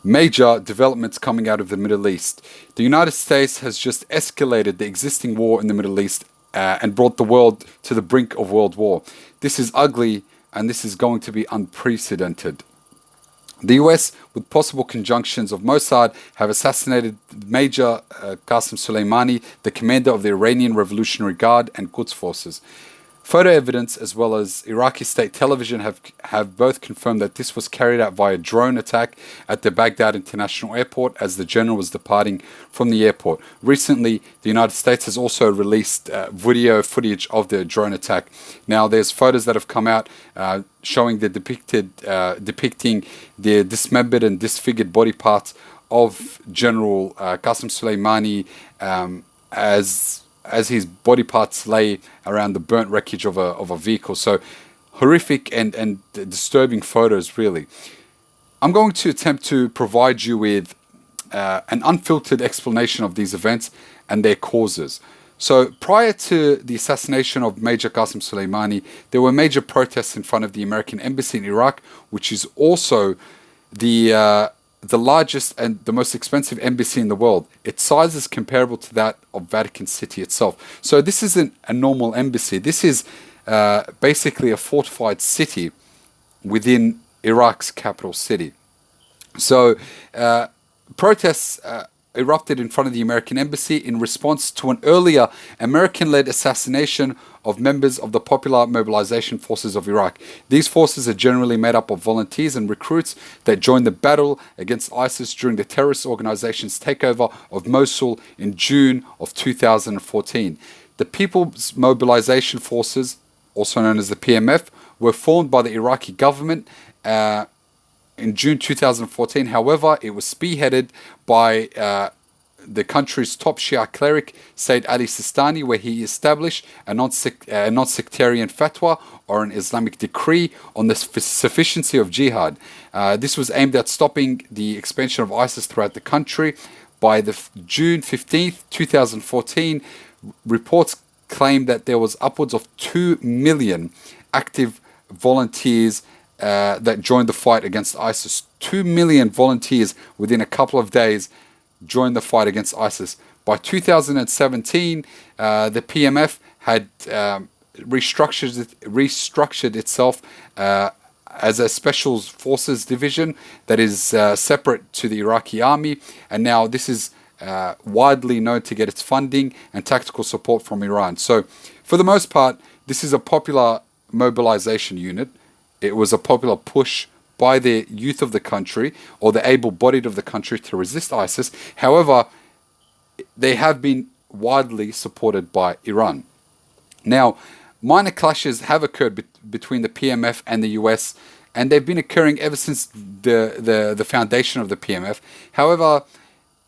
Major developments coming out of the Middle East. The United States has just escalated the existing war in the Middle East and brought the world to the brink of world war. This is ugly and this is going to be unprecedented. The US, with possible conjunctions of Mossad, have assassinated Major Qasem Soleimani, the commander of the Iranian Revolutionary Guard and Quds forces. Photo evidence as well as Iraqi state television have both confirmed that this was carried out via drone attack at the Baghdad International Airport as the general was departing from the airport. Recently, the United States has also released video footage of the drone attack. Now, there's photos that have come out showing depicting the dismembered and disfigured body parts of General Qasem Soleimani as his body parts lay around the burnt wreckage of a vehicle. So horrific and disturbing photos, really. I'm going to attempt to provide you with an unfiltered explanation of these events and their causes. So prior to the assassination of Major Qasem Soleimani, there were major protests in front of the American embassy in Iraq, which is also the largest and the most expensive embassy in the world. Its size is comparable to that of Vatican City itself. So this isn't a normal embassy. This is basically a fortified city within Iraq's capital city. So protests erupted in front of the American embassy in response to an earlier American-led assassination of members of the Popular Mobilization Forces of Iraq. These forces are generally made up of volunteers and recruits that joined the battle against ISIS during the terrorist organization's takeover of Mosul in June of 2014. The People's Mobilization Forces, also known as the PMF, were formed by the Iraqi government in June 2014. However, it was spearheaded by the country's top Shia cleric, Sayyid Ali Sistani, where he established a non-sectarian fatwa or an Islamic decree on the sufficiency of jihad. This was aimed at stopping the expansion of ISIS throughout the country. By the June 15th, 2014, reports claimed that there was upwards of 2 million active volunteers that joined the fight against ISIS. 2 million volunteers within a couple of days joined the fight against ISIS. By 2017, the PMF had restructured itself as a special forces division that is separate to the Iraqi army, and now this is widely known to get its funding and tactical support from Iran. So, for the most part, this is a popular mobilization unit. It was a popular push by the youth of the country or the able-bodied of the country to resist ISIS. However, they have been widely supported by Iran. Now, minor clashes have occurred between the PMF and the US, and they've been occurring ever since the foundation of the PMF. However,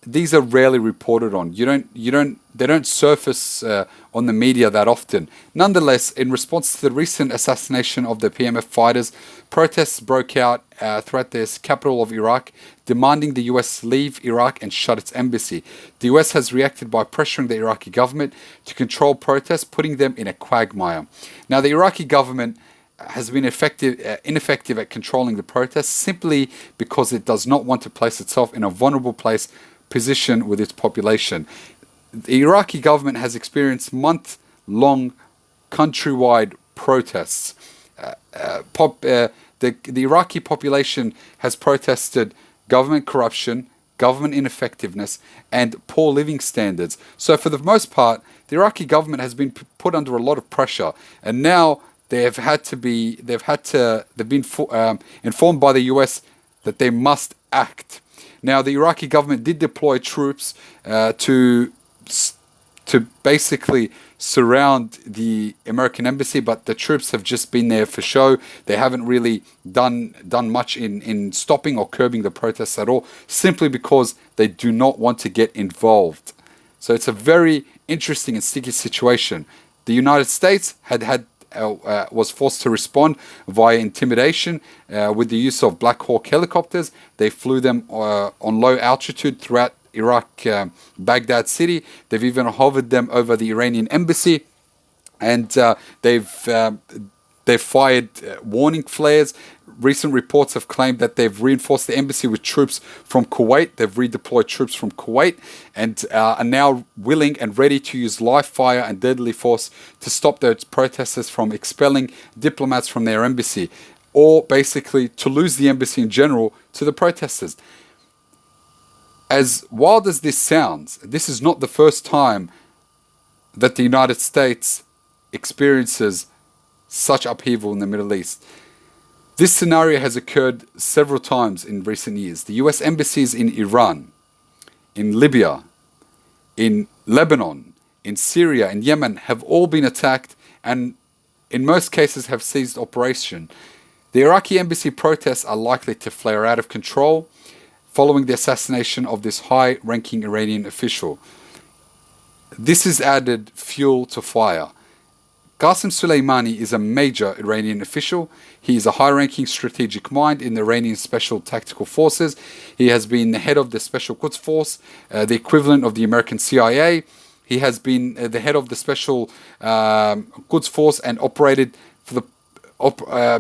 these are rarely reported on. They don't surface on the media that often. Nonetheless, in response to the recent assassination of the PMF fighters, protests broke out throughout the capital of Iraq, demanding the US leave Iraq and shut its embassy. The US has reacted by pressuring the Iraqi government to control protests, putting them in a quagmire. Now, the Iraqi government has been ineffective at controlling the protests simply because it does not want to place itself in a vulnerable position with its population. The Iraqi government has experienced month-long countrywide protests. The Iraqi population has protested government corruption, government ineffectiveness, and poor living standards. So for the most part, the Iraqi government has been put under a lot of pressure, and now they've been informed by the US that they must act. Now, the Iraqi government did deploy troops to basically surround the American embassy, but the troops have just been there for show. They haven't really done much in stopping or curbing the protests at all, simply because they do not want to get involved. So it's a very interesting and sticky situation. The United States was forced to respond via intimidation with the use of Black Hawk helicopters. They flew them on low altitude throughout Iraq, Baghdad city. They've even hovered them over the Iranian embassy, and they've they've fired warning flares. Recent reports have claimed that they've reinforced the embassy with troops from Kuwait. They've redeployed troops from Kuwait and are now willing and ready to use live fire and deadly force to stop those protesters from expelling diplomats from their embassy, or basically to lose the embassy in general to the protesters. As wild as this sounds, this is not the first time that the United States experiences such upheaval in the Middle East. This scenario has occurred several times in recent years. The US embassies in Iran, in Libya, in Lebanon, in Syria, and Yemen have all been attacked and in most cases have ceased operation. The Iraqi embassy protests are likely to flare out of control following the assassination of this high-ranking Iranian official. This has added fuel to fire. Qasem Soleimani is a major Iranian official. He is a high-ranking strategic mind in the Iranian Special Tactical Forces. He has been the head of the Special Quds Force, the equivalent of the American CIA. He has been the head of the Special Quds Force and operated for the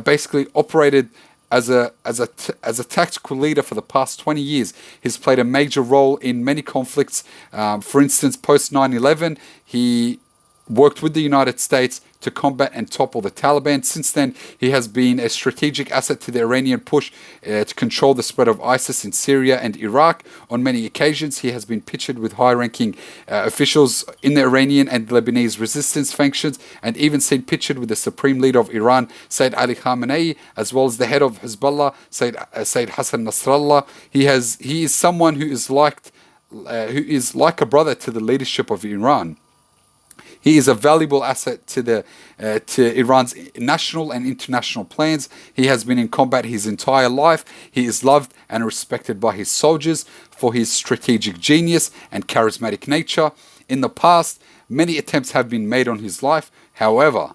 basically operated as a tactical leader for the past 20 years. He's played a major role in many conflicts. For instance, post 9/11, he worked with the United States to combat and topple the Taliban. Since then, he has been a strategic asset to the Iranian push to control the spread of ISIS in Syria and Iraq. On many occasions, he has been pictured with high-ranking officials in the Iranian and Lebanese resistance factions, and even seen pictured with the supreme leader of Iran, Sayyid Ali Khamenei, as well as the head of Hezbollah, Sayyid Hassan Nasrallah. He is someone who is like a brother to the leadership of Iran. He is a valuable asset to Iran's national and international plans. He has been in combat his entire life. He is loved and respected by his soldiers for his strategic genius and charismatic nature. In the past, many attempts have been made on his life. However,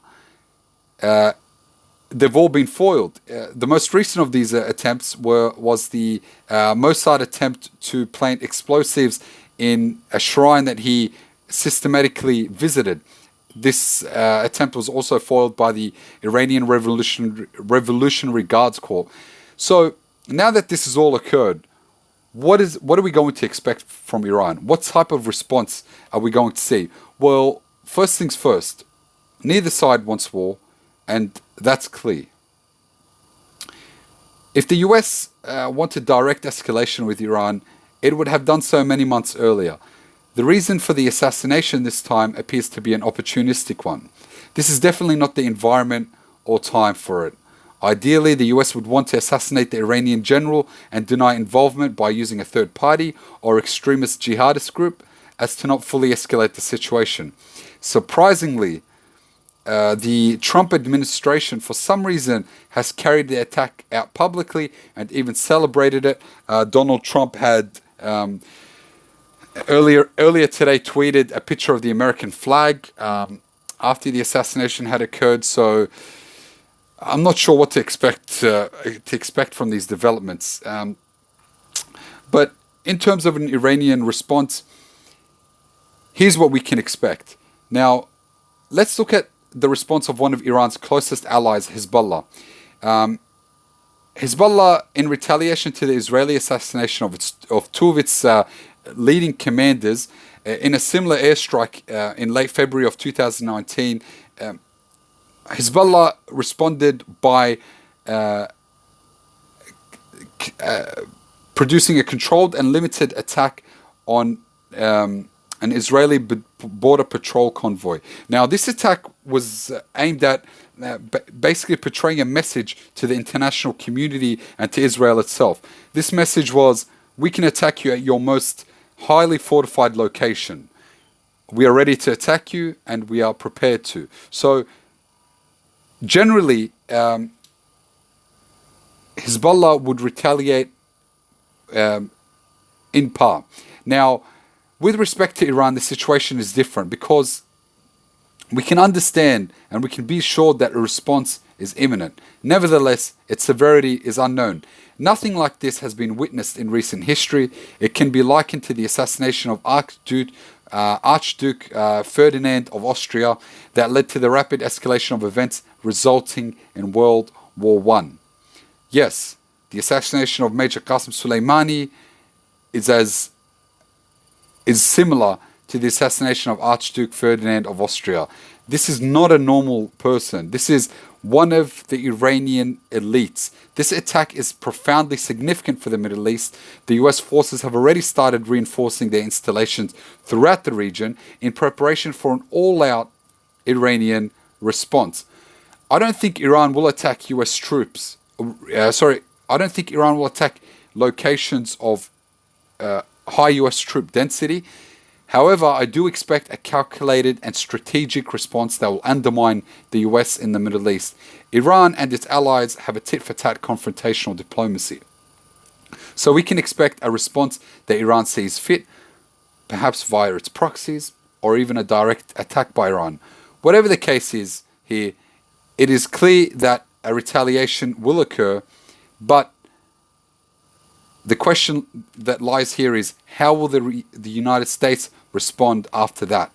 they've all been foiled. The most recent of these attempts was the Mossad attempt to plant explosives in a shrine that he systematically visited. This attempt was also foiled by the Iranian Revolutionary Guards Corps. So now that this has all occurred, what are we going to expect from Iran? What type of response are we going to see? Well, first things first, neither side wants war, and that's clear. If the US wanted direct escalation with Iran, it would have done so many months earlier. The reason for the assassination this time appears to be an opportunistic one. This is definitely not the environment or time for it. Ideally, the US would want to assassinate the Iranian general and deny involvement by using a third party or extremist jihadist group as to not fully escalate the situation. Surprisingly, the Trump administration, for some reason, has carried the attack out publicly and even celebrated it. Donald Trump had earlier today tweeted a picture of the American flag after the assassination had occurred. So I'm not sure what to expect from these developments. But in terms of an Iranian response, here's what we can expect. Now, let's look at the response of one of Iran's closest allies, Hezbollah. Hezbollah, in retaliation to the Israeli assassination of two of its leading commanders in a similar airstrike in late February of 2019, Hezbollah responded by producing a controlled and limited attack on an Israeli border patrol convoy. Now, this attack was aimed at basically portraying a message to the international community and to Israel itself. This message was, we can attack you at your most highly fortified location. We are ready to attack you, and we are prepared to. So, generally, Hezbollah would retaliate in part. Now, with respect to Iran, the situation is different because we can understand and we can be sure that a response is imminent. Nevertheless, its severity is unknown. Nothing like this has been witnessed in recent history. It can be likened to the assassination of Archduke Ferdinand of Austria that led to the rapid escalation of events resulting in World War One. Yes, the assassination of Major Qasem Soleimani is similar to the assassination of Archduke Ferdinand of Austria. This is not a normal person. This is one of the Iranian elites. This attack is profoundly significant for the Middle East. The US forces have already started reinforcing their installations throughout the region in preparation for an all-out Iranian response. I don't think Iran will attack US troops. I don't think Iran will attack locations of high US troop density. However, I do expect a calculated and strategic response that will undermine the US in the Middle East. Iran and its allies have a tit-for-tat confrontational diplomacy. So we can expect a response that Iran sees fit, perhaps via its proxies, or even a direct attack by Iran. Whatever the case is here, it is clear that a retaliation will occur, but the question that lies here is how will the United States respond after that?